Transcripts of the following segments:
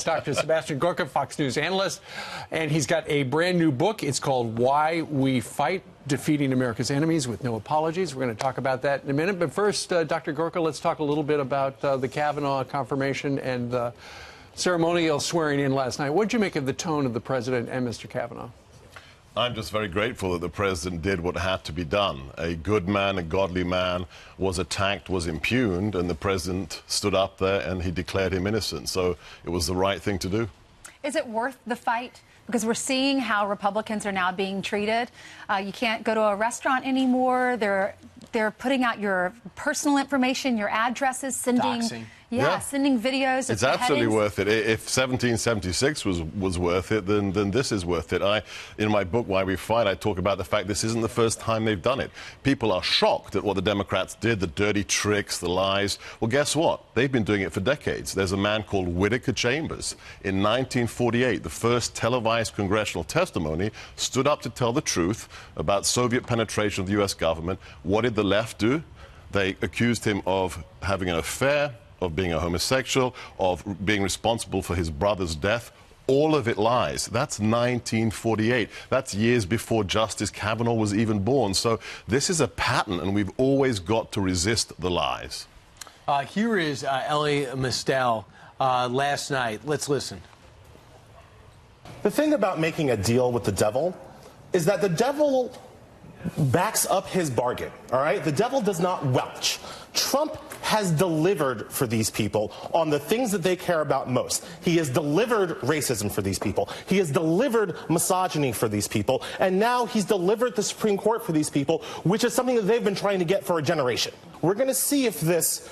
Dr. Sebastian Gorka, Fox News analyst, and he's got a brand new book. It's called Why We Fight, Defeating America's Enemies with No Apologies. We're going to talk about that in a minute. But first, Dr. Gorka, let's talk a little bit about the Kavanaugh confirmation and the ceremonial swearing in last night. What did you make of the tone of the president and Mr. Kavanaugh? I'm just very grateful that the president did what had to be done. A good man, a godly man, was attacked, was impugned, and the president stood up there and he declared him innocent. So it was the right thing to do. Is it worth the fight? Because we're seeing how Republicans are now being treated. You can't go to a restaurant anymore. They're putting out your personal information, your addresses, sending... Doxing. Yeah, sending videos. It's absolutely worth it. If 1776 was worth it, then this is worth it. In my book, Why We Fight, I talk about the fact this isn't the first time they've done it. People are shocked at what the Democrats did, the dirty tricks, the lies. Well, guess what? They've been doing it for decades. There's a man called Whittaker Chambers. In 1948, the first televised congressional testimony stood up to tell the truth about Soviet penetration of the U.S. government. What did the left do? They accused him of having an affair, of being a homosexual, of being responsible for his brother's death. All of it lies. That's 1948. That's years before Justice Kavanaugh was even born. So this is a pattern, and we've always got to resist the lies. Here is Elie Mystal last night. Let's listen. The thing about making a deal with the devil is that the devil backs up his bargain, all right? The devil does not welch. Trump has delivered for these people on the things that they care about most. He has delivered racism for these people. He has delivered misogyny for these people. And now he's delivered the Supreme Court for these people, which is something that they've been trying to get for a generation. We're going to see if this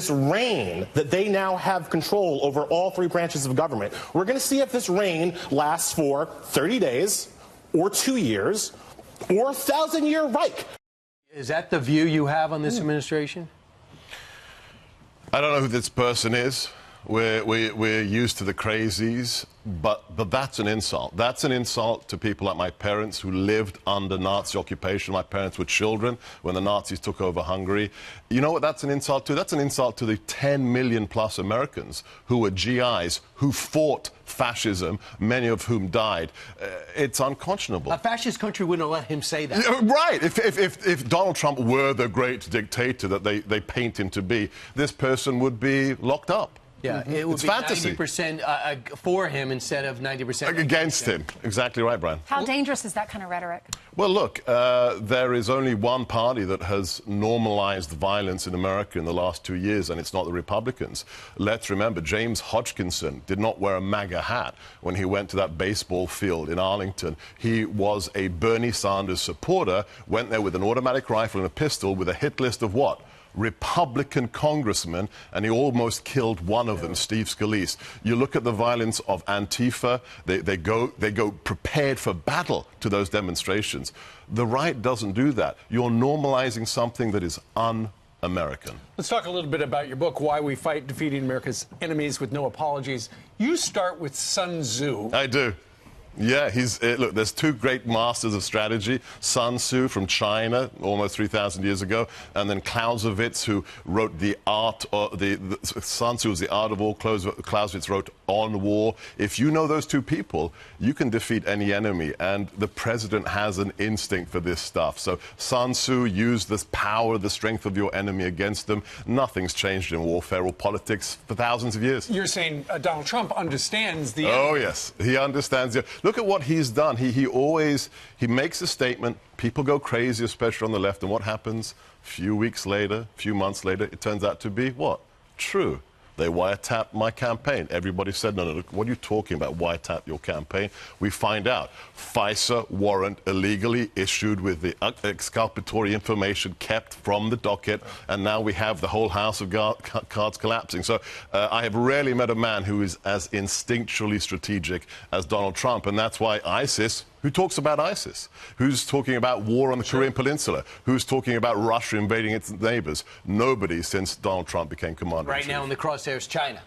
reign that they now have control over all three branches of government, we're going to see if this reign lasts for 30 days or 2 years or a 1,000-year Reich. Is that the view you have on this administration? I don't know who this person is. We're used to the crazies, but that's an insult. That's an insult to people like my parents who lived under Nazi occupation. My parents were children when the Nazis took over Hungary. You know what that's an insult to? That's an insult to the 10 million plus Americans who were GIs, who fought fascism, many of whom died. It's unconscionable. A fascist country wouldn't let him say that. Right. If Donald Trump were the great dictator that they paint him to be, this person would be locked up. Yeah, it would it's be fantasy. 90% for him instead of 90% against him. Exactly right, Brian. How dangerous is that kind of rhetoric? Well, look, there is only one party that has normalized violence in America in the last 2 years, and it's not the Republicans. Let's remember, James Hodgkinson did not wear a MAGA hat when he went to that baseball field in Arlington. He was a Bernie Sanders supporter, went there with an automatic rifle and a pistol with a hit list of what? Republican congressmen, and he almost killed one of them, Steve Scalise. You look at the violence of Antifa, they go prepared for battle to those demonstrations. The right doesn't do that. You're normalizing something that is un-American. Let's talk a little bit about your book, Why We Fight, Defeating America's Enemies with No Apologies. You start with Sun Tzu. I do. Yeah, look, there's two great masters of strategy, Sun Tzu from China almost 3,000 years ago, and then Clausewitz, who wrote The Art, Sun Tzu was The Art of War, Clausewitz wrote On War. If you know those two people, you can defeat any enemy, and the president has an instinct for this stuff. So Sun Tzu used this power, the strength of your enemy against them. Nothing's changed in warfare or politics for thousands of years. You're saying Donald Trump understands the enemy. Oh, yes, he understands the... Look at what he's done. He makes a statement. People go crazy, especially on the left. And what happens? A few weeks later, a few months later, it turns out to be what? True. They wiretapped my campaign. Everybody said, no, what are you talking about, wiretap your campaign? We find out. FISA warrant illegally issued with the exculpatory information kept from the docket, and now we have the whole house of cards collapsing. So I have rarely met a man who is as instinctually strategic as Donald Trump, and that's why ISIS... Who talks about ISIS? Who's talking about war on the Korean Peninsula? Who's talking about Russia invading its neighbors? Nobody since Donald Trump became commander-in-chief. Right now in the crosshairs, China.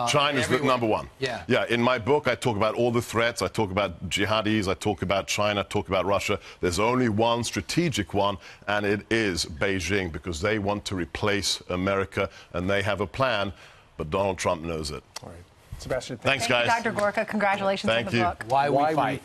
China's the number one. Yeah. Yeah, in my book, I talk about all the threats. I talk about jihadis. I talk about China. I talk about Russia. There's only one strategic one, and it is Beijing, because they want to replace America, and they have a plan, but Donald Trump knows it. All right. Sebastian, Thanks, Thank guys. you, Dr. Gorka. Congratulations on Thank the you. book. Why we fight.